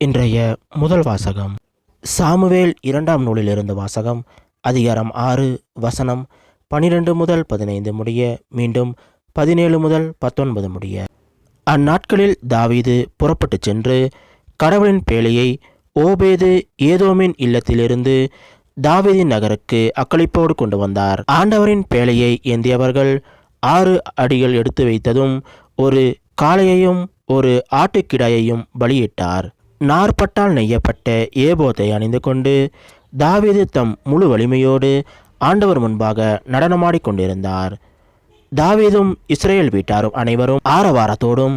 இன்றைய முதல் வாசகம் சாமுவேல் 2ஆம் நூலிலிருந்து வாசகம். அதிகாரம் 6 வசனம் 12 முதல் 15 முடிய, மீண்டும் 17 முதல் 19 முடிய. அந்நாட்களில் தாவீது புறப்பட்டு சென்று கடவுளின் பேழையை ஓபேது ஏதோமின் இல்லத்திலிருந்து தாவீதின் நகருக்கு அக்களிப்போடு கொண்டு வந்தார். ஆண்டவரின் பேழையை ஏந்தியவர்கள் 6 அடிகள் எடுத்து வைத்ததும் ஒரு காளையையும் ஒரு ஆட்டுக்கிடாயையும் பலியிட்டார். நாற்பட்டால் நெய்யப்பட்ட ஏபோத்தை அணிந்து கொண்டு தாவீது தம் முழு வலிமையோடு ஆண்டவர் முன்பாக நடனமாடி கொண்டிருந்தார். தாவீதும் இஸ்ரேல் வீட்டாரும் அனைவரும் ஆரவாரத்தோடும்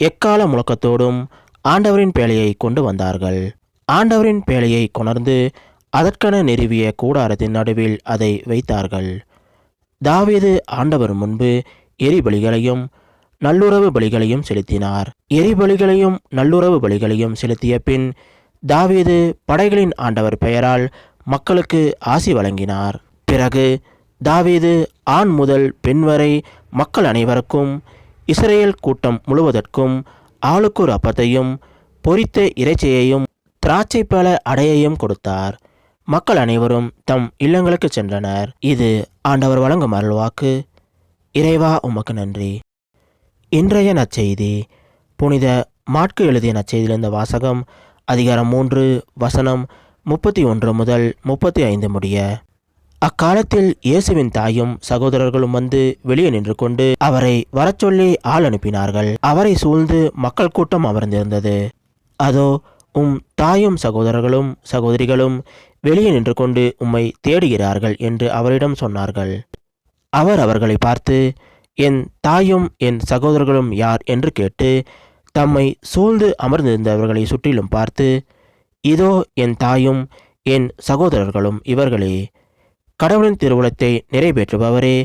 எக்கால முழக்கத்தோடும் ஆண்டவரின் பேழையை கொண்டு வந்தார்கள். ஆண்டவரின் பேழையை கொணர்ந்து அதற்கென நிறுவிய கூடாரத்தின் நடுவில் அதை வைத்தார்கள். தாவீது ஆண்டவர் முன்பு எரிபலிகளையும் நல்லுறவு பலிகளையும் செலுத்தினார். எரிபலிகளையும் நல்லுறவு பலிகளையும் செலுத்திய பின் தாவீது படைகளின் ஆண்டவர் பெயரால் மக்களுக்கு ஆசி வழங்கினார். பிறகு தாவீது ஆண் முதல் பெண் வரை மக்கள் அனைவருக்கும் இஸ்ரேல் கூட்டம் முழுவதற்கும் ஆளுக்கொரு அப்பத்தையும் பொரித்த இறைச்சியையும் திராட்சை பழ அடையையும் கொடுத்தார். மக்கள் அனைவரும் தம் இல்லங்களுக்கு சென்றனர். இது ஆண்டவர் வழங்கும் அருள்வாக்கு. இறைவா உமக்கு நன்றி. இன்றைய நற்செய்தி புனித மாற்கு எழுதிய நற்செய்தியிலிருந்த வாசகம். அதிகாரம் 3 வசனம் 31 முதல் 35 முடிய. அக்காலத்தில் இயேசுவின் தாயும் சகோதரர்களும் வந்து வெளியே நின்று கொண்டு அவரை வரச்சொல்லி ஆள் அனுப்பினார்கள். அவரை சூழ்ந்து மக்கள் கூட்டம் அமர்ந்திருந்தது. அதோ உம் தாயும் சகோதரர்களும் சகோதரிகளும் வெளியே நின்று கொண்டு உம்மை தேடுகிறார்கள் என்று அவரிடம் சொன்னார்கள். அவர் அவர்களை பார்த்து, என் தாயும் என் சகோதரர்களும் யார் என்று கேட்டு தம்மை சூழ்ந்து அமர்ந்திருந்தவர்களை சுற்றிலும் பார்த்து, இதோ என் தாயும் என் சகோதரர்களும் இவர்களே, கடவுளின் திருவுளத்தை நிறைவேற்றுபவரே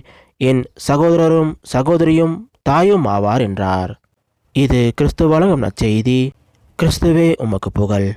என் சகோதரரும் சகோதரியும் தாயும் ஆவார் என்றார். இது கிறிஸ்து வழங்கும் நற்செய்தி. கிறிஸ்துவே உமக்கு புகழ்.